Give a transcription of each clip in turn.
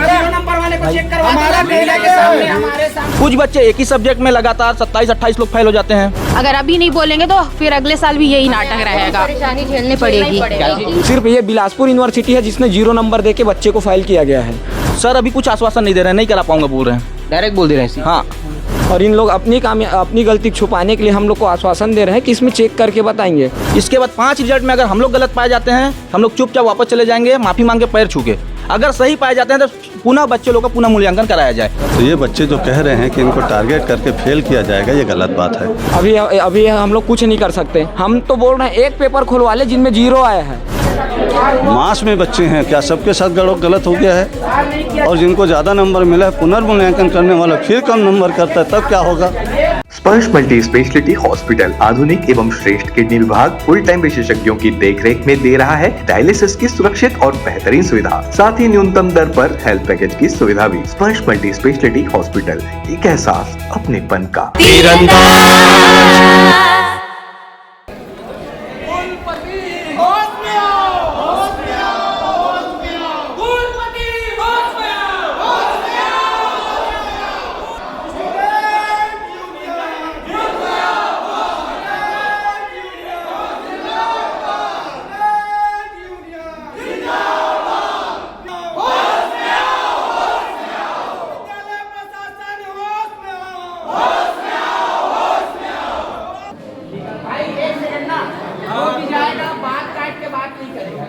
Number वाले को check करवा। कुछ बच्चे एक ही सब्जेक्ट में लगातार 27-28 लोग फेल हो जाते हैं। अगर अभी नहीं बोलेंगे तो फिर अगले साल भी यही नाटक रहेगा, परेशानी झेलनी पड़ेगी। सिर्फ ये बिलासपुर यूनिवर्सिटी है जिसने 0 नंबर देके बच्चे को फाइल किया गया है। सर अभी कुछ आश्वासन नहीं दे रहे हैं, नहीं करा पाऊंगा बोल रहे हैं, डायरेक्ट बोल दे रहे हैं। हाँ, और इन लोग अपनी गलती छुपाने के लिए हम लोग को आश्वासन दे रहे हैं कि इसमें चेक करके बताएंगे। इसके बाद 5 रिजल्ट में अगर हम लोग गलत पाए जाते हैं, हम लोग चुपचाप वापस चले जाएंगे, माफी मांग के पैर छू के। अगर सही पाए जाते हैं तो पुनः बच्चे लोग का पुनः मूल्यांकन कराया जाए। तो ये बच्चे जो कह रहे हैं कि इनको टारगेट करके फेल किया जाएगा, ये गलत बात है। अभी हम लोग कुछ नहीं कर सकते। हम तो बोल रहे हैं एक पेपर खुलवा ले जिनमें 0 आया है। मास में बच्चे हैं, क्या सबके साथ गलत हो गया है? और जिनको ज़्यादा नंबर मिला है, पुनर्मूल्यांकन करने वाला फिर कम नंबर करता है, तब क्या होगा? स्पर्श मल्टी स्पेशलिटी हॉस्पिटल आधुनिक एवं श्रेष्ठ किडनी विभाग फुल टाइम विशेषज्ञों की देखरेख में दे रहा है डायलिसिस की सुरक्षित और बेहतरीन सुविधा, साथ ही न्यूनतम दर पर हेल्थ पैकेज की सुविधा भी। स्पर्श मल्टी स्पेशलिटी हॉस्पिटल, एक एहसास अपनेपन का।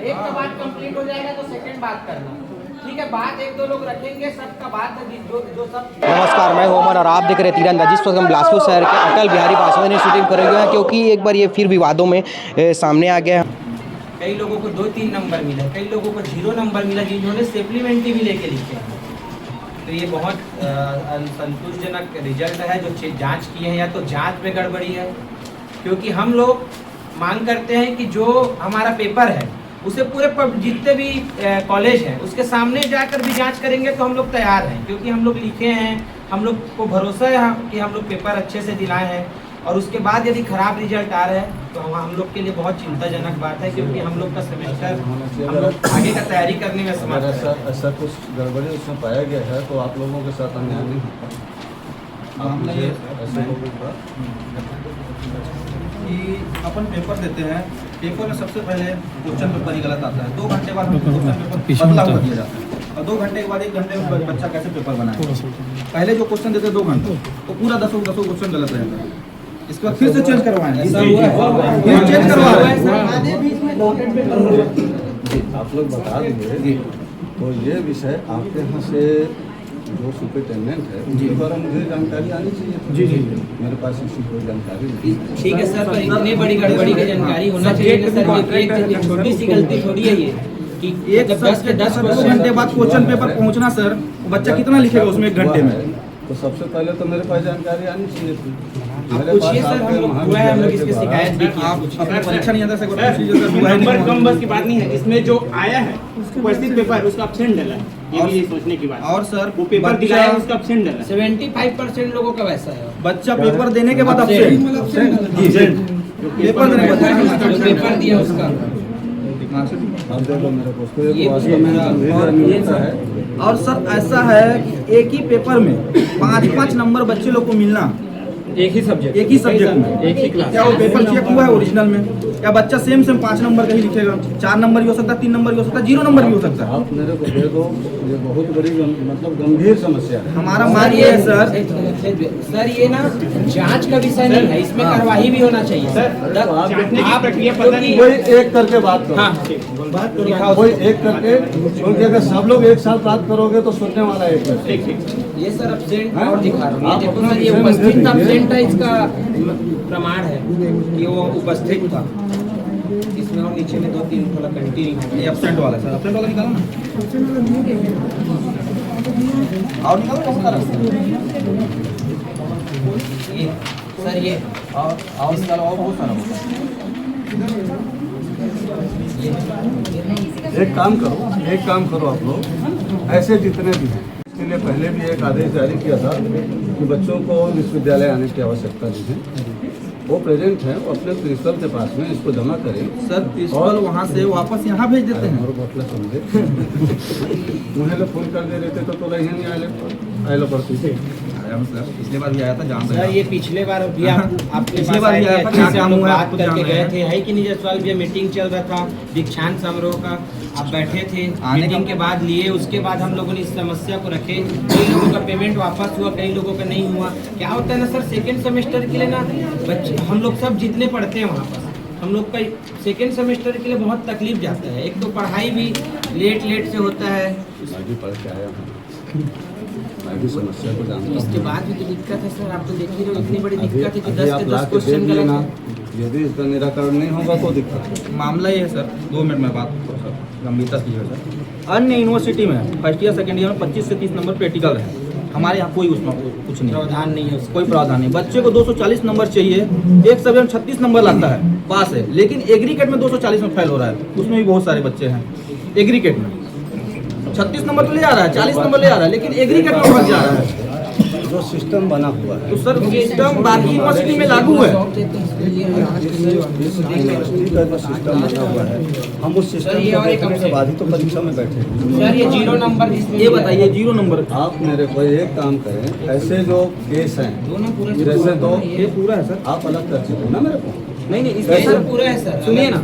एक तो बात कंप्लीट हो जाएगा तो सेकंड बात करना, ठीक है? बात 1-2 लोग रखेंगे, सबका बात जो सब। नमस्कार, मैं होमन और आप देख रहे हैं तीरंदाजी। इस वक्त हम बिलासपुर शहर के अटल बिहारी वाजपेयी ने शूटिंग करेंगे हैं, क्योंकि एक बार ये फिर विवादों में सामने आ गया। कई लोगों को 2-3 नंबर मिला, कई लोगों को 0 नंबर मिला, जिन्होंने सप्लीमेंट्री भी लेके लिखे हैं। तो ये बहुत असंतोषजनक रिजल्ट है जो जांच किए हैं, या तो जांच में गड़बड़ी है, क्योंकि हम लोग मांग करते हैं कि जो हमारा पेपर है उसे पूरे जितने भी कॉलेज हैं उसके सामने जाकर भी जांच करेंगे तो हम लोग तैयार हैं, क्योंकि हम लोग लिखे हैं, हम लोग को भरोसा है कि हम लोग पेपर अच्छे से दिलाए हैं। और उसके बाद यदि खराब रिजल्ट आ रहा है तो हम लोग के लिए बहुत चिंताजनक बात है, क्योंकि हम लोग का सेमेस्टर, हम लोग आगे का तैयारी करने में समर्थ हैं। ऐसा कुछ गड़बड़ी उसमें पाया गया है तो आप लोगों के साथ अन्याय नहीं होता। आप मुझे ऐसे लोगों का कि अपन पेपर देते हैं, पेपर में सबसे पहले क्वेश्चन पेपर ही गलत आता है। 2 घंटे बाद हमको क्वेश्चन पेपर बदला हुआ दिया जाता है, और 2 घंटे के बाद 1 घंटे में बच्चा कैसे पेपर बनाए? पहले जो क्वेश्चन देते 2 घंटे तो पूरा 10 क्वेश्चन गलत रहता है। इसके बाद फिर से चेंज करवाएं, फिर चेंज करवाएं। आप लोग बता देंगे। तो ये विषय आपके यहाँ से जो सुपरिटेंडेंट है उनके द्वारा मुझे जानकारी आनी चाहिए। जी, मेरे पास इसकी कोई जानकारी नहीं। ठीक है सर, पर इतनी बड़ी गड़बड़ी की जानकारी होना चाहिए ना सर। एक छोटी सी गलती थोड़ी है ये कि एक 10 घंटे बाद क्वेश्चन पेपर पहुंचना सर, बच्चा कितना लिखेगा उसमें 1 घंटे में? तो सबसे पहले तो मेरे पास जानकारी आनी चाहिए थी। पूछिए सर, हम लोग इसकी शिकायत भी की। आप अपना परीक्षा नहीं आता सर, नंबर कम बस की बात नहीं है, इसमें जो आया है उपस्थित पेपर उसका एब्सेंट डला है, ये भी सोचने की बात। और सर वो पेपर दिलाया उसका एब्सेंट डला है। 75% लोगों का वैसा है। बच्चा पेपर देने के बाद एब्सेंट, पेपर देने के बाद पेपर दिया उसका। आप देखो मेरे को उसको ये वास्तव में गंभीर है। और सर ऐसा है कि एक ही पेपर में 5-5 नंबर बच्चे लोग को मिलना, एक ही सब्जेक्ट में, एक ही क्लास। क्या वो पेपर चेक हुआ है ओरिजिनल में? या बच्चा सेम 5 नंबर का ही लिखेगा? 4 नंबर भी हो सकता है, 3 नंबर भी हो सकता है, 0 नंबर भी हो सकता है। आप मेरे को दे दो, ये बहुत बड़ी मतलब गंभीर समस्या है। हमारा मान ये है सर, ये ना जांच का विषय नहीं है, इसमें कार्रवाई भी होना चाहिए सर। आप प्रक्रिया पता नहीं, कोई एक करके बात करो, कोई एक करके, क्योंकि अगर सब लोग एक साथ बात करोगे तो सुनने वाला एक है। ये सर एब्सेंट और दिखा रहा हूँ, देखो सर, ये उपस्थित था, एब्सेंट है, इसका प्रमाण है कि वो उपस्थित था। इसमें और नीचे में 2-3 थोड़ा कंटिन्यू। ये एब्सेंट वाला सर, एब्सेंट वाला निकालो ना, और निकालो कौन सा रास्ता? ये सर, ये और निकालो, और बहुत सारा होगा। एक काम करो आप लोग, ऐसे जितने भी हैं इसके लिए पहले भी एक आदेश जारी किया था कि बच्चों को विश्वविद्यालय आने की आवश्यकता नहीं है। वो प्रेजेंट हैं, वो अपने प्रिंसिपल के पास में इसको जमा करें। सर प्रिंसिपल वहाँ से वापस यहाँ भेज देते हैं। और बतला समझे उन्हें फोन कर दे रहे थे तो नहीं नहीं आए पड़ती थी। सर पिछले बार भी आया था जान सर ये पिछले बार भी आपके पिछली पास बार आए भी थे, आया था, अच्छे क्या से काम हम लोग हुआ है, बात आपको करके जान गए है। थे। है कि नहीं जसवाल भैया, मीटिंग चल रहा था दीक्षांत समारोह का, आप बैठे थे, मीटिंग के बाद लिए, उसके बाद हम लोगों ने इस समस्या को रखे। कई लोगों का पेमेंट वापस हुआ, कई लोगों का नहीं हुआ। क्या होता है ना सर, सेकेंड सेमेस्टर के लिए ना बच्चे हम लोग सब जितने पढ़ते हैं वहाँ पर हम लोग का सेकेंड सेमेस्टर के लिए बहुत तकलीफ जाता है। एक तो पढ़ाई भी लेट से होता है, मैं भी पढ़ के आया हूँ, मैं भी समस्या को जानता हूँ। इसके बाद भी तो दिक्कत है सर, आप तो देख ही रहे हो इतनी बड़ी अभी दिक्कत है कि 10 आप के ला 10 के क्वेश्चन दे दिए गलत ना, है। यदि इसका निराकरण नहीं होगा तो दिक्कत है। मामला ये है सर, 2 मिनट में बात करो सर, गंभीरता से सर। अन्य यूनिवर्सिटी में फर्स्ट ईयर सेकेंड ईयर में 25 से 30 नंबर प्रैक्टिकल है, हमारे यहाँ कोई उसमें कुछ नहीं, प्रावधान नहीं है उसका। कोई प्रावधान नहीं। बच्चे को 240 नंबर चाहिए, एक सब्जेक्ट में 36 नंबर लाता है, पास है, लेकिन एग्रीकेट में 240 में फेल हो रहा है। उसमें भी बहुत सारे बच्चे हैं एग्रीकेट में 36 नंबर तो ले आ रहा है, 40 नंबर ले आ रहा है, लेकिन एग्रीकेट में फंस जा रहा है। जो सिस्टम बना हुआ है तो सर सिस्टम बाकी यूनिवर्सिटी में लागू है। इस यूनिवर्सिटी का जो सिस्टम बना हुआ है, हम उस सिस्टम को देखने के बाद ही तो परीक्षा में बैठे हैं। सर ये 0 नंबर जिसमें ये बताइए 0 नंबर आप मेरे को एक काम करें, ऐसे जो केस हैं दोनों पूरे जैसे तो ये पूरा है सर। आप अलग कर सकते हो ना मेरे को। नहीं नहीं ये इसमें सर पूरा है सर, सुनिए ना,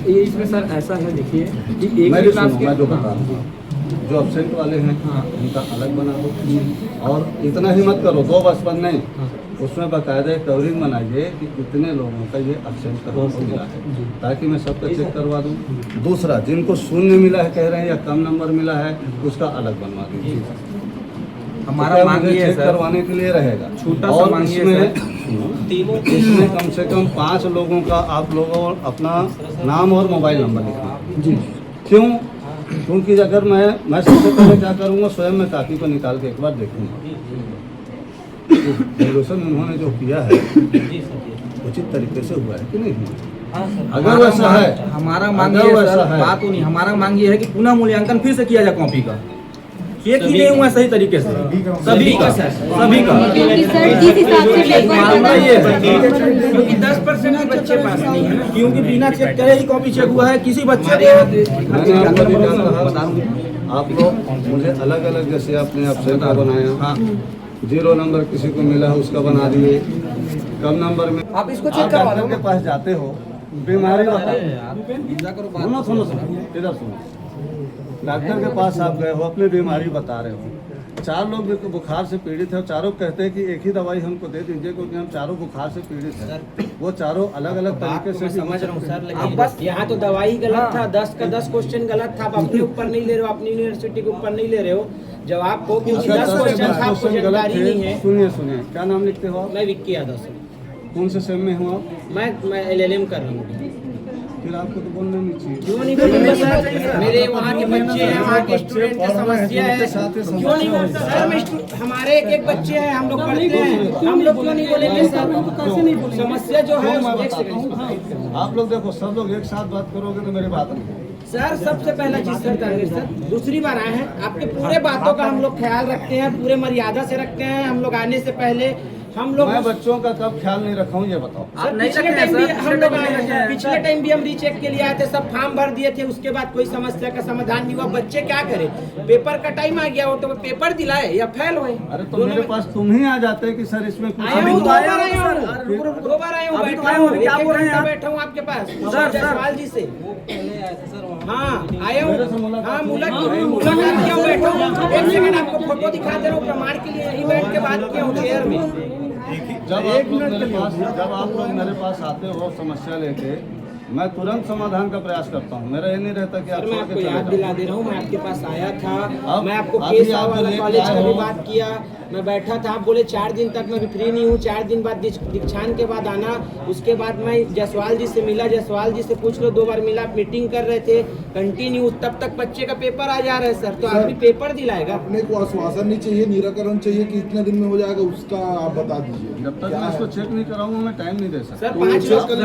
ये इसमें सर ऐसा है, देखिए कि एक मैं ही क्लास मैं जो बता रहा हूँ, जो एब्सेंट वाले हैं उनका अलग बना दो। और इतना ही मत करो 2 बस पर नहीं, उसमें बाकायदा कवरिंग बनाइए कि कितने लोगों का ये एब्सेंट का मिला है, ताकि मैं सबका चेक करवा दूँ। दूसरा, जिनको शून्य मिला है कह रहे हैं या कम नंबर मिला है, उसका अलग बनवा दीजिए। हमारा मांग ये है चेक सर, करवाने के लिए रहेगा। छोटा सा और मांग ये इसमें है इसमें कम से कम 5 लोगों का आप लोगों अपना नाम और मोबाइल नंबर लिखना जी। क्यों? क्योंकि अगर मैं सबसे पहले क्या करूँगा, स्वयं में कापी को निकाल के एक बार देखूँगा ग्रेजुएशन उन्होंने जो किया है उचित तरीके से हुआ है कि नहीं हुआ। अगर वैसा है, हमारा मांग अगर ये है वैसा सर, है, बात नहीं, हमारा मांग ये है कि पुनः मूल्यांकन फिर से किया जाए कॉपी का। चेक ही नहीं हुआ सही तरीके से सभी का सभी का। क्योंकि सर जिस हिसाब से पेपर मामला ये है क्योंकि 10% भी बच्चे पास नहीं है ना। क्योंकि बिना चेक करे ही कॉपी चेक हुआ है, किसी बच्चे मैंने आपको भी क्या कहा, आप लोग मुझे अलग अलग, जैसे आपने एब्सेंट का बनाया, हाँ 0 नंबर किसी को मिला है उसका बना दिए, कम नंबर में आप इसको आप डॉक्टर के पास जाते हो, बीमारी बताओ, सुनो इधर सुनो, डॉक्टर के पास आप गए हो, अपनी बीमारी बता रहे हो, 4 लोग भी बुखार से पीड़ित है, चारों कहते हैं कि एक ही दवाई हमको दे दीजिए क्योंकि हम चारों बुखार से पीड़ित हैं। वो चारों अलग अलग तरीके से समझ रहा हूँ सर, लेकिन यहाँ तो दवाई गलत था, 10 का 10 क्वेश्चन गलत था। आप अपने ऊपर नहीं ले रहे हो, अपनी यूनिवर्सिटी के ऊपर नहीं ले रहे हो जवाब को, क्योंकि 10 क्वेश्चन था, आपको जानकारी नहीं है। सुनिए क्या नाम लिखते हो आप? मैं विक्की यादव सर, कौन से सेम में हो आप? मैं LLM कर रहा हूँ। फिर आपको तो बोलना नहीं चाहिए। क्यों नहीं बोलूंगा सर, मेरे वहाँ के बच्चे हैं, वहाँ के स्टूडेंट की समस्या है, क्यों नहीं बोलता सर? हमारे एक बच्चे हैं, हम लोग पढ़ते हैं, हम लोग क्यों नहीं बोलेंगे सर? कैसे नहीं बोलेंगे? समस्या जो है एक सेकंड, आप लोग देखो, सब लोग एक साथ बात करोगे तो मेरी बात नहीं। सर सबसे पहला चीज सर तानवीर सर, दूसरी बार आए हैं, आपके पूरे बातों का हम लोग ख्याल रखते हैं, पूरे मर्यादा से रखते हैं। हम लोग आने से पहले हम लोग मैं बच्चों का कब ख्याल नहीं रखा हूँ ये बताओ। सर पिछले टाइम भी हम लोग आए हैं, पिछले टाइम भी हम रीचेक के लिए आए थे, सब फॉर्म भर दिए थे, उसके बाद कोई समस्या का समाधान नहीं हुआ। बच्चे क्या करें, पेपर का टाइम आ गया हो तो पेपर दिलाए या फेल हुए। अरे तो मेरे पास तुम ही आ जाते कि सर इसमें कुछ आया हूँ, 2 बार आया हूँ, 2 बार आया हूँ, बैठा हूँ आपके पास जयसवाल जी से। हाँ आया हूँ, हाँ मुलाकात किया हूँ, बैठा हूँ। 1 सेकंड आपको फोटो दिखा दे रहा हूँ प्रमाण के लिए, यही बैठ के बात किया हूँ चेयर में। जब आप लोग मेरे पास आते हो समस्या लेके, मैं तुरंत समाधान का प्रयास करता हूँ। मेरा ये नहीं रहता कि मैं आपको याद दिला दे रहा हूँ, मैं आपके पास आया था, मैं आपको अभी केस आप वाला लेके कॉलेज आए का भी हो। बात किया, मैं बैठा था, आप बोले 4 दिन तक मैं भी फ्री नहीं हूँ, 4 दिन बाद दीक्षांत के बाद आना। उसके बाद मैं जयसवाल जी से मिला, जयसवाल जी से पूछ लो, 2 बार मिला, मीटिंग कर रहे थे कंटिन्यू, तब तक बच्चे का पेपर आ जा रहा है सर, तो आदमी पेपर दिलाएगा। अपने को आश्वासन नहीं चाहिए, निराकरण चाहिए कि इतने दिन में हो जाएगा, उसका आप बता दीजिए। जब तक मैं इसको चेक नहीं कराऊंगा मैं टाइम नहीं दे सकता। सर 5 लोग तक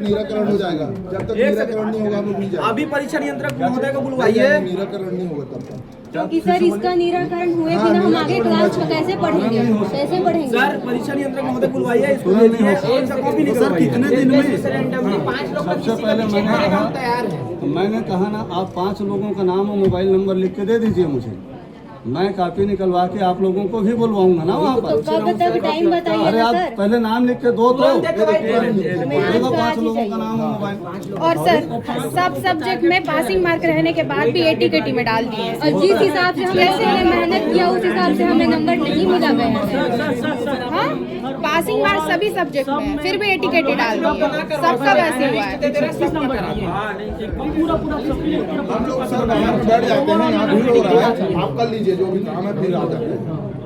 निराकरण हो जाएगा, जब तक निराकरण नहीं होगा हम लोग नहीं जाएंगे। अभी परीक्षा नियंत्रक महोदय को बुलवाइए। निराकरण नहीं होगा तब तक। क्योंकि सर इसका निराकरण हुए बिना हम आगे क्लास में कैसे पढ़ेंगे? कैसे पढ़ेंगे? सर परीक्षा नियंत्रक महोदय बुलवाइए, इसको भेजिए और इसका कॉपी निकलवाइए। सर कितने दिन में? सबसे पहले मैंने कहा ना, आप 5 लोगों का नाम और मोबाइल नंबर लिख के दे दीजिए मुझे, मैं कॉपी निकलवा के आप लोगों को भी बुलवाऊंगा ना वहाँ पर। तो कब तक टाइम बताइए अरे ना आप सर। पहले नाम लिख के दो तो 5 आज लोगों चाहिए। का नाम और मोबाइल। और सर सब सब्जेक्ट में पासिंग मार्क रहने के बाद भी एटीकेटी में डाल दिए। और जिस हिसाब से हमने मेहनत किया उस हिसाब से हमें नंबर नहीं मिला गया है। हाँ, पासिंग मार्क सभी सब्जेक्ट में फिर भी एटीकेटी डाल दिए। सबका वैसे हुआ है। हम लोग सर बाहर बैठ जाते हैं, यहाँ भीड़ हो रहा है, आप कर लीजिए जो भी काम है, फिर आ जाते हैं।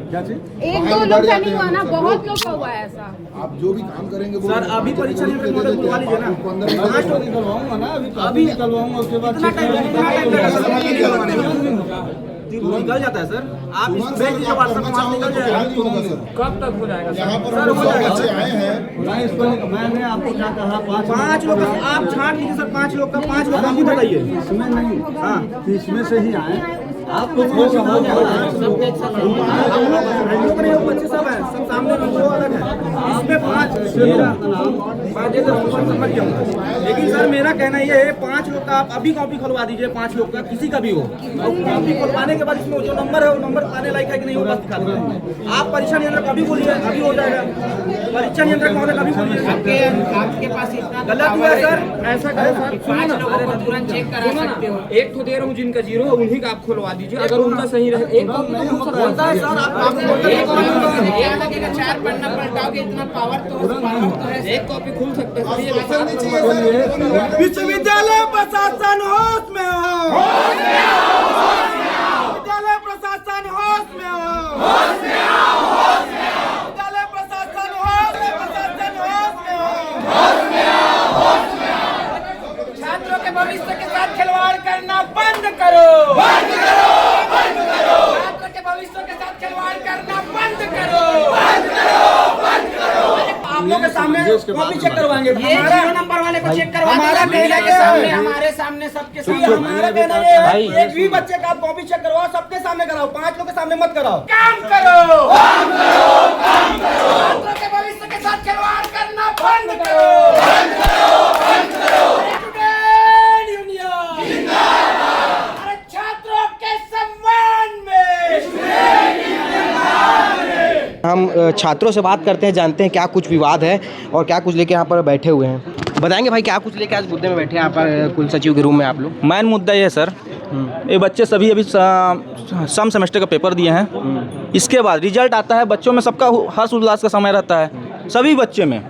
क्या चीज? एक दो लोग का नहीं हुआ ना, बहुत लोग का हुआ है ऐसा। आप जो भी काम करेंगे वो सर अभी परीक्षा नियंत्रक महोदय बुलवा लीजिए ना। 5 तो निकलवाऊंगा ना, अभी निकलवाऊंगा, उसके बाद निकल जाता है सर। आप इसको भेज दीजिए व्हाट्सएप में, निकल जाएगा। कब तक हो जाएगा? यहाँ पर हम लोग बच्चे आए हैं। मैंने आपको क्या कहा, 5 लोग आप छांट लीजिए सर, 5 लोग का 5 लोग आप ही बताइए। इसमें नहीं, हाँ इसमें से ही आए आप तो हम लोग नहीं, वो बच्चे सब हैं, सब सामने में, वो अलग है। इसमें 5 समझ गया हूँ। लेकिन सर मेरा कहना ये है, 5 लोग का आप अभी कॉपी खुलवा दीजिए, 5 लोग का किसी का भी हो। कॉपी खुलवाने के बाद इसमें जो नंबर है वो नंबर पाने लायक है कि नहीं वो बस दिखा दीजिए। आप परीक्षा नियंत्रक अभी बोलिए, अभी हो जाएगा। परीक्षा नियंत्रक महोदय अभी बोलिए। आपके पास इतना गलत हुआ है सर, ऐसा करो सर। 5 लोगों को तुरंत चेक करा सकते हो। एक तो दे रहा हूँ जिनका 0 है उन्हीं का आप खुलवा दीजिए, अगर उनका सही रहे। एक कॉपी तो खुल सकता होता है सर, आप लगेगा 4 पन्ना पलटाओगे, इतना पावर तो है। एक कॉपी खुल सकते हैं। विश्वविद्यालय प्रशासन होश में हो, विद्यालय प्रशासन होश में हो, विद्यालय प्रशासन होश में हो। छात्रों के भविष्य के साथ खिलवाड़ करना बंद करो, छात्रों के भविष्य के साथ खिलवाड़ करना बंद करो। आप लोग के सामने कॉपी चेक करवाएंगे, ये 0 नंबर वाले को चेक करवाएंगे। हमारा मीडिया कहना के है, सामने, हमारे सामने, सबके सामने। हमारा कहना ये है, एक भी बच्चे का कॉपी चेक करवाओ, सबके सामने कराओ, 5 लोग के सामने मत कराओ। काम करो, छात्रों के भविष्य के साथ खिलवाड़ करना बंद करो। स्टूडेंट यूनियन जिंदाबाद, छात्रों के सम्मान में। हम छात्रों से बात करते हैं, जानते हैं क्या कुछ विवाद है और क्या कुछ लेके यहाँ पर बैठे हुए हैं। बताएंगे भाई क्या कुछ लेके आज मुद्दे में बैठे हैं यहाँ पर कुल सचिव के रूम में आप लोग? मेन मुद्दा ये है सर, ये बच्चे सभी अभी सम सेमेस्टर का पेपर दिए हैं। इसके बाद रिजल्ट आता है, बच्चों में सबका हर्ष उल्लास का समय रहता है। सभी बच्चे में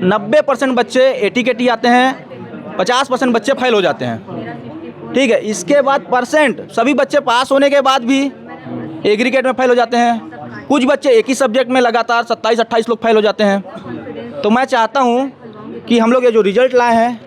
90% बच्चे एटीकेटी आते हैं, 50% बच्चे फेल हो जाते हैं। ठीक है, इसके बाद परसेंट सभी बच्चे पास होने के बाद भी एग्रीगेट में फेल हो जाते हैं। कुछ बच्चे एक ही सब्जेक्ट में लगातार 27-28 लोग फेल हो जाते हैं। तो मैं चाहता हूँ कि हम लोग ये जो रिजल्ट लाए हैं,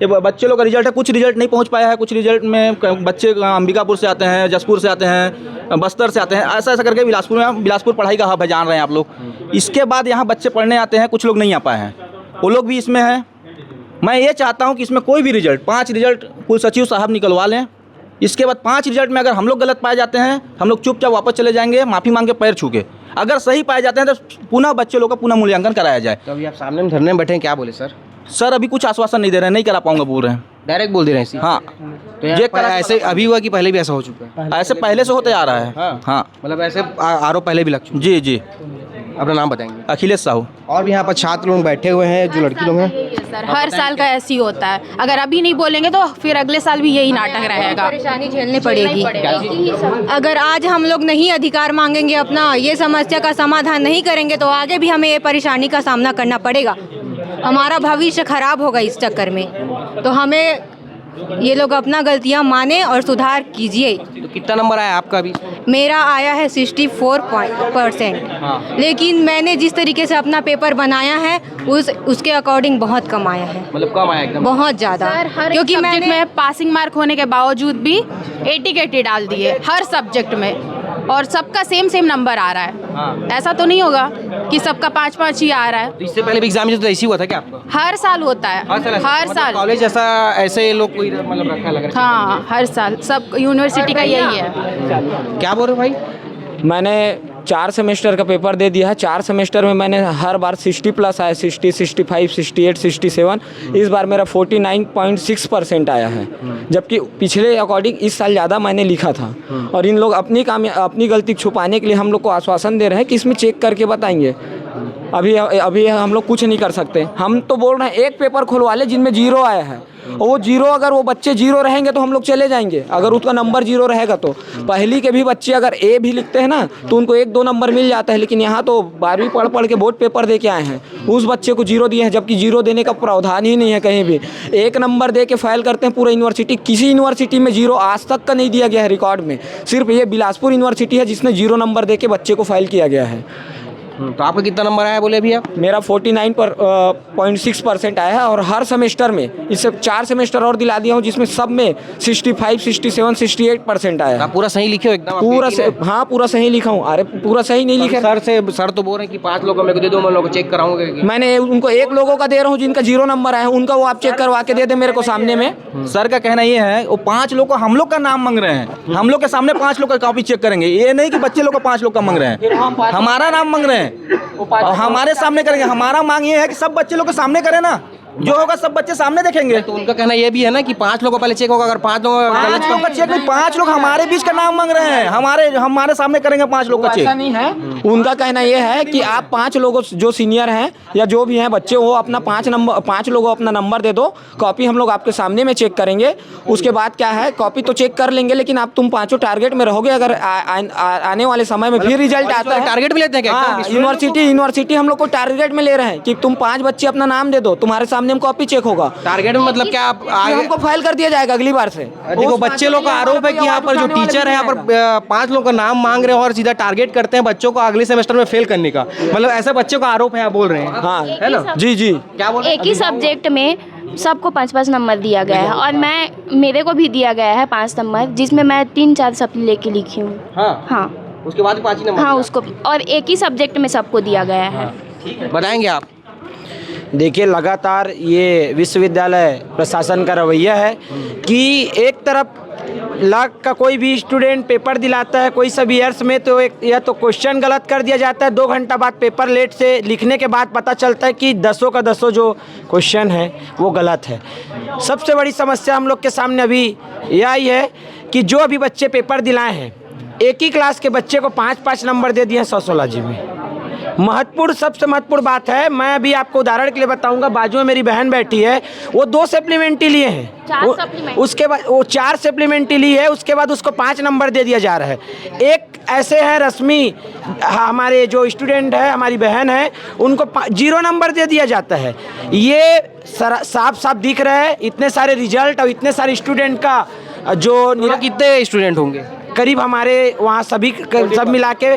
ये बच्चे लोग का रिजल्ट है, कुछ रिजल्ट नहीं पहुंच पाया है, कुछ रिजल्ट में बच्चे अंबिकापुर से आते हैं, जसपुर से आते हैं, बस्तर से आते हैं, ऐसा ऐसा करके बिलासपुर पढ़ाई का हब है, जान रहे हैं आप लोग। इसके बाद यहाँ बच्चे पढ़ने आते हैं, कुछ लोग नहीं आ पाए हैं, वो लोग भी इसमें हैं। मैं ये चाहता हूँ कि इसमें कोई भी रिजल्ट, 5 रिजल्ट कुल सचिव साहब निकलवा लें। इसके बाद 5 रिजल्ट में अगर हम लोग गलत पाए जाते हैं, हम लोग चुपचाप वापस चले जाएंगे, माफ़ी मांग के पैर छू के। अगर सही पाए जाते हैं तो पुनः बच्चे लोग का पुनः मूल्यांकन कराया जाए। तो अभी आप सामने में धरने में बैठे हैं, क्या बोले सर? सर अभी कुछ आश्वासन नहीं दे रहे हैं, नहीं करा पाऊंगा बोल रहे हैं, डायरेक्ट बोल दे रहे हैं इसी? हाँ। तो यहाँ पर ऐसे अभी हुआ कि पहले भी ऐसा हो चुका है? ऐसे पहले से होते आ रहा है। हाँ, मतलब ऐसे आरोप पहले भी लग चुके? जी जी। अपना नाम बताएंगे? अखिलेश साहू। और भी यहाँ पर छात्र लोग बैठे हुए हैं, जो लड़की लोग हैं। सर हर साल का ऐसे ही होता है, अगर अभी नहीं बोलेंगे तो फिर अगले साल भी यही नाटक रहेगा। परेशानी झेलनी पड़ेगी। अगर आज हम लोग नहीं अधिकार मांगेंगे, अपना ये समस्या का समाधान नहीं करेंगे तो आगे भी हमें ये परेशानी का सामना करना पड़ेगा। हमारा भविष्य खराब होगा इस चक्कर में। तो हमें ये लोग अपना गलतियां माने और सुधार कीजिए। तो कितना नंबर आया आपका अभी? मेरा आया है 64%। लेकिन मैंने जिस तरीके से अपना पेपर बनाया है उसके अकॉर्डिंग बहुत कम आया है। मतलब कम आया एकदम? बहुत ज़्यादा। क्योंकि मैंने पासिंग मार्क होने के बावजूद भी एटीकेटी डाल दिए हर सब्जेक्ट में, और सबका सेम नंबर आ रहा है। ऐसा तो नहीं होगा कि सबका 5-5 ही आ रहा है। तो इससे पहले भी एग्जाम तो ऐसी हुआ था क्या आपका? हर साल होता है, हर साल। कॉलेज ऐसा ऐसे लोग कोई मतलब रखा लग रहा है? हाँ, हर साल सब यूनिवर्सिटी का यही है। क्या बोल रहे हो भाई? मैंने 4 सेमेस्टर का पेपर दे दिया है। 4 सेमेस्टर में मैंने हर बार 60+ आया, 60, 65, 68, 67। इस बार मेरा 49.6% आया है, जबकि पिछले अकॉर्डिंग इस साल ज़्यादा मैंने लिखा था। और इन लोग अपनी गलती छुपाने के लिए हम लोग को आश्वासन दे रहे हैं कि इसमें चेक करके बताएंगे। अभी हम लोग कुछ नहीं कर सकते। हम तो बोल रहे हैं एक पेपर खुलवा ले जिनमें 0 आया है, और वो 0 अगर वो बच्चे 0 रहेंगे तो हम लोग चले जाएंगे। अगर उसका नंबर 0 रहेगा तो पहली के भी बच्चे अगर ए भी लिखते हैं ना तो उनको 1-2 नंबर मिल जाता है। लेकिन यहाँ तो 12वीं पढ़ के बोर्ड पेपर दे के आए हैं, उस बच्चे को 0 दिए हैं, जबकि 0 देने का प्रावधान ही नहीं है कहीं भी। 1 नंबर दे के फाइल करते हैं पूरा यूनिवर्सिटी। किसी यूनिवर्सिटी में 0 आज तक का नहीं दिया गया है रिकॉर्ड में। सिर्फ ये बिलासपुर यूनिवर्सिटी है जिसने 0 नंबर दे के बच्चे को फाइल किया गया है। तो आपका कितना नंबर आया बोले अभी आप? मेरा 49.6% आया है, और हर सेमेस्टर में इससे 4 सेमेस्टर और दिला दिया हूँ जिसमें सब में 65, 67, 68% आया है। आप पूरा सही लिखे हो एकदम? हाँ, पूरा सही लिखा हूँ। अरे पूरा सही नहीं लिखा। सर तो बोल रहे हैं कि 5 लोगों को दे दो, मैं लोगों को चेक कराऊंगा। मैंने उनको 1 लोगों का दे रहा हूँ जिनका 0 नंबर आया है, उनका वो आप चेक करवा के दे दे मेरे को सामने में। सर का कहना ये है वो 5 लोग को हम लोग का नाम मांग रहे हैं, हम लोग के सामने 5 लोग का कॉपी चेक करेंगे। ये नहीं कि बच्चे लोग को 5 लोग का मांग रहे हैं, हमारा नाम मांग रहे हैं और हमारे सामने करेंगे। हमारा मांग ये है कि सब बच्चे लोग के सामने करें ना, जो होगा सब बच्चे सामने देखेंगे। तो उनका कहना ये भी है ना कि 5 लोगों को पहले चेक होगा, अगर 5 लोगों का चेक नहीं, 5 लोग हमारे बीच का नाम मांग रहे हैं, हमारे सामने करेंगे 5 लोग का चेक। ऐसा नहीं है, उनका कहना ये है कि आप 5 लोगों जो सीनियर हैं या जो भी हैं बच्चे, वो अपना 5 लोगों अपना नंबर दे दो, कॉपी हम लोग आपके सामने में चेक करेंगे। उसके बाद क्या है, कॉपी तो चेक कर लेंगे, लेकिन आप तुम 5 टारगेट में रहोगे। अगर आने वाले समय में फिर रिजल्ट आता है, टारगेट में लेते हैं क्या? यूनिवर्सिटी हम लोग को टारगेट में ले रहे हैं कि तुम 5 बच्चे अपना नाम दे दो, तुम्हारे सामने हम कॉपी चेक होगा। टारगेट में मतलब क्या? आप हमको फाइल कर दिया जाएगा अगली बार से। देखो, बच्चे लोग का आरोप है कि यहाँ पर जो टीचर है यहाँ पर 5 लोगों का नाम मांग रहे हैं और सीधा टारगेट करते हैं बच्चों को अगले सेमेस्टर में फेल करने का। मतलब ऐसा बच्चों का आरोप है, आप बोल रहे हैं? हाँ, है ना? जी। क्या बोल रहे हैं? एक ही सब्जेक्ट में सबको 5-5 नंबर दिया गया है, और मेरे को भी दिया गया है 5 नंबर, जिसमें मैं 3-4 सप्ली लेके लिखी हूँ। हाँ, उसके बाद 5 ही नंबर? हाँ, उसको, और एक ही सब्जेक्ट में सबको दिया गया है। बताएंगे आप? देखिए, लगातार ये विश्वविद्यालय प्रशासन का रवैया है कि एक तरफ लाख का कोई भी स्टूडेंट पेपर दिलाता है कोई सब ईयर्स में, तो या तो क्वेश्चन गलत कर दिया जाता है, 2 घंटा बाद पेपर लेट से लिखने के बाद पता चलता है कि 10 का 10 जो क्वेश्चन है वो गलत है। सबसे बड़ी समस्या हम लोग के सामने अभी यही है कि जो अभी बच्चे पेपर दिलाए हैं, एक ही क्लास के बच्चे को 5-5 नंबर दे दिए हैं सोशियोलॉजी में। सबसे महत्वपूर्ण बात है, मैं अभी आपको उदाहरण के लिए बताऊंगा। बाजू में मेरी बहन बैठी है, वो 2 सप्लीमेंट्री लिए हैं, उसके बाद वो 4 सप्लीमेंट्री ली है, उसके बाद उसको 5 नंबर दे दिया जा रहा है। एक ऐसे है रश्मि, हमारे जो स्टूडेंट है, हमारी बहन है, उनको 0 नंबर दे दिया जाता है। ये साफ दिख रहा है, इतने सारे रिजल्ट और इतने सारे स्टूडेंट का जो कितने स्टूडेंट होंगे करीब हमारे वहाँ सब मिला के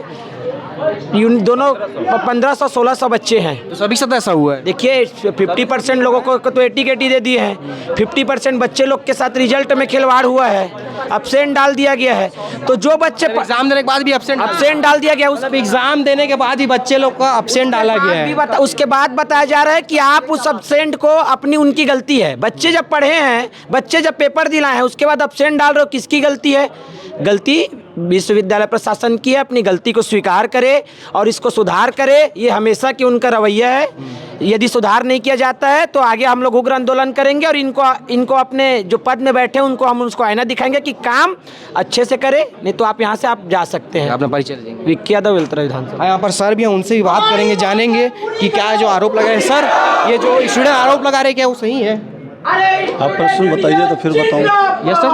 दोनों 1500-1600 बच्चे हैं। तो सभी साथ ऐसा हुआ है? देखिए, 50% लोगों को तो 80 दे दिए हैं, 50% बच्चे लोग के साथ रिजल्ट में खिलवाड़ हुआ है, अब्सेंट डाल दिया गया है। तो जो बच्चे एग्जाम देने के बाद भी अब्सेंट डाल दिया गया, उस एग्जाम देने के बाद ही बच्चे लोग का अब्सेंट डाला गया है। उसके बाद बताया जा रहा है कि आप उस अब्सेंट को उनकी गलती है। बच्चे जब पढ़े हैं, बच्चे जब पेपर दिलाए हैं, उसके बाद अब्सेंट डाल रहे हो, किसकी गलती है? गलती विश्वविद्यालय प्रशासन की है। अपनी गलती को स्वीकार करे और इसको सुधार करे, ये हमेशा की उनका रवैया है। यदि सुधार नहीं किया जाता है तो आगे हम लोग उग्र आंदोलन करेंगे और इनको अपने जो पद में बैठे उनको हम उसको आईना दिखाएंगे कि काम अच्छे से करे, नहीं तो आप यहाँ से आप जा सकते हैं। अपना परिचय देंगे। विक्की यादव, विल्तरा विधानसभा। यहाँ पर सर भी हैं, उनसे भी बात करेंगे, जानेंगे कि क्या जो आरोप लगा है। सर, ये जो स्टूडेंट आरोप लगा रहे क्या वो सही है? आप प्रश्न बताइए तो फिर बताऊँ। Yes sir.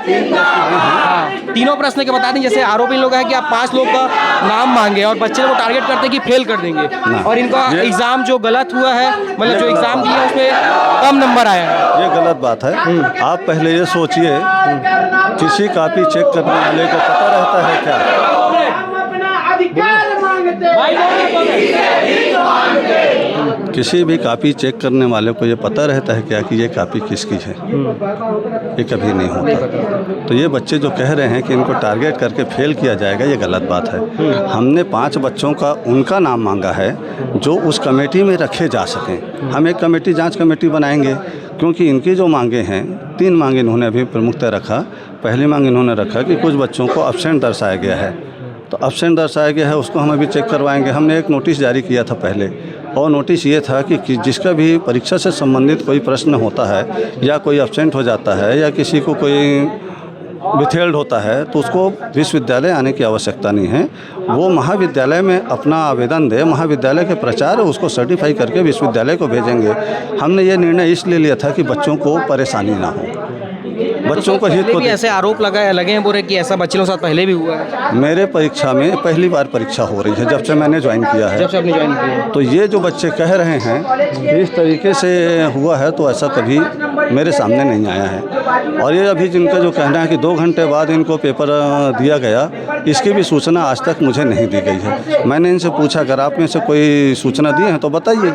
हाँ, तीनों प्रश्न के बता दें। जैसे आरोप इन लोग है कि आप 5 लोग का नाम मांगे और बच्चे को टारगेट करते हैं कि फेल कर देंगे, और इनका एग्जाम जो गलत हुआ है, मतलब जो एग्जाम दिया है उसमें कम नंबर आया है। ये गलत बात है। आप पहले ये सोचिए, किसी कॉपी चेक करने वाले को पता रहता है क्या? किसी भी कॉपी चेक करने वाले को ये पता रहता है क्या कि ये कॉपी किसकी है? ये कभी नहीं होता। तो ये बच्चे जो कह रहे हैं कि इनको टारगेट करके फेल किया जाएगा, ये गलत बात है। हमने 5 बच्चों का उनका नाम मांगा है जो उस कमेटी में रखे जा सकें। हम एक कमेटी, जांच कमेटी बनाएंगे, क्योंकि इनकी जो मांगे हैं, 3 मांगे इन्होंने अभी प्रमुखता रखा। पहली मांग इन्होंने रखा कि कुछ बच्चों को अब्सेंट दर्शाया गया है, तो अब्सेंट दर्शाया गया है उसको हम अभी चेक करवाएंगे। हमने एक नोटिस जारी किया था पहले, और नोटिस ये था कि जिसका भी परीक्षा से संबंधित कोई प्रश्न होता है या कोई अब्सेंट हो जाता है या किसी को कोई विथेल्ड होता है तो उसको विश्वविद्यालय आने की आवश्यकता नहीं है। वो महाविद्यालय में अपना आवेदन दे, महाविद्यालय के प्राचार्य उसको सर्टिफाई करके विश्वविद्यालय को भेजेंगे। हमने ये निर्णय इसलिए लिया था कि बच्चों को परेशानी ना हो, बच्चों को हित को। ऐसे आरोप लगे हैं बोले कि ऐसा बच्चों के साथ पहले भी हुआ है। मेरे परीक्षा में पहली बार परीक्षा हो रही है जब से मैंने ज्वाइन किया है। जब से आपने ज्वाइन किया, तो ये जो बच्चे कह रहे हैं कि इस तरीके से हुआ है, तो ऐसा कभी मेरे सामने नहीं आया है। और ये अभी जिनका जो कहना है कि 2 घंटे बाद इनको पेपर दिया गया, इसकी भी सूचना आज तक मुझे नहीं दी गई है। मैंने इनसे पूछा अगर आप में से कोई सूचना दी है तो बताइए।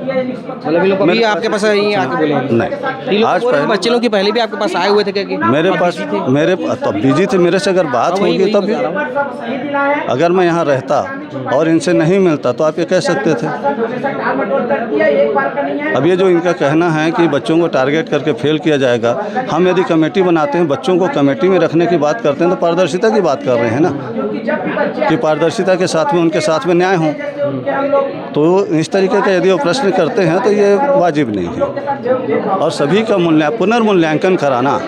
मतलब ये लोग कभी आपके पास यहीं आके बोले नहीं। आज बच्चे लोग की पहले भी आपके पास आए हुए थे क्या? कि मेरे पास तब बिजी थे। मेरे से अगर बात होगी तब, अगर मैं यहाँ रहता और इनसे नहीं मिलता तो आप ये कह सकते थे। अब ये जो इनका कहना है कि बच्चों को टारगेट करके फेल किया जाएगा, हम यदि कमेटी बनाते हैं, बच्चों को कमेटी में रखने की बात करते हैं तो पारदर्शिता की बात कर रहे हैं ना, कि पारदर्शिता के साथ में उनके साथ में न्याय हो। तो इस तरीके का यदि वो प्रश्न करते हैं तो ये वाजिब नहीं है। और सभी का पुनर्मूल्यांकन कराना,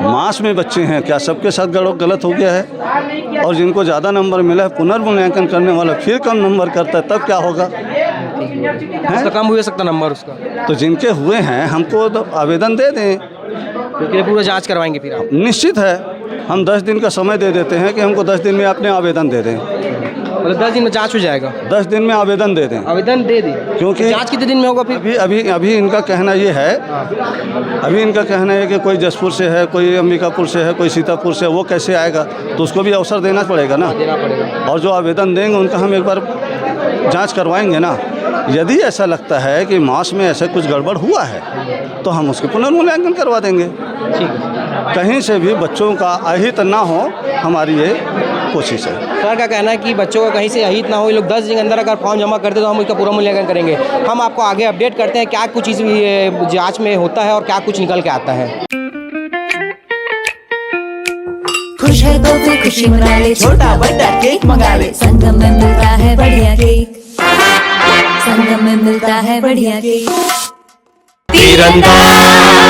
मास में बच्चे हैं, क्या सबके साथ गलत हो गया है? और जिनको ज़्यादा नंबर मिला है, पुनर्मूल्यांकन करने वाला फिर कम नंबर करता है, तब क्या होगा? तो कम हो सकता नंबर उसका। तो जिनके हुए हैं हमको तो आवेदन दे दें, क्योंकि पूरा जांच करवाएंगे फिर आप। निश्चित है, हम 10 दिन का समय दे देते हैं कि हमको 10 दिन में अपने आवेदन दे दें। मतलब 10 दिन में जांच हो जाएगा? 10 दिन में आवेदन दे दें। आवेदन दे दें, क्योंकि जांच कितने दिन में होगा फिर? अभी इनका कहना ये है, अभी इनका कहना है कि कोई जसपुर से है, कोई अंबिकापुर से है, कोई सीतापुर से है, वो कैसे आएगा? तो उसको भी अवसर देना पड़ेगा ना। और जो आवेदन देंगे उनका हम एक बार जांच करवाएंगे ना। यदि ऐसा लगता है कि मास में ऐसा कुछ गड़बड़ हुआ है तो हम उसके पुनर्मूल्यांकन करवा देंगे। कहीं से भी बच्चों का अहित ना हो, हमारी ये कोशिश है। सर का कहना है कि बच्चों का कहीं से अहित ना हो, ये लोग 10 दिन के अंदर अगर फॉर्म जमा करते तो हम उसका पूरा मूल्यांकन करेंगे। हम आपको आगे अपडेट करते हैं क्या कुछ इस जांच में होता है और क्या कुछ निकल के आता है। खुश है तो फिर खुशी मना ले, छोटा बड़ा केक मंगा ले, संगम में मिलता है बढ़िया केक, संगम में मिलता है बढ़िया केक। तीरंदाज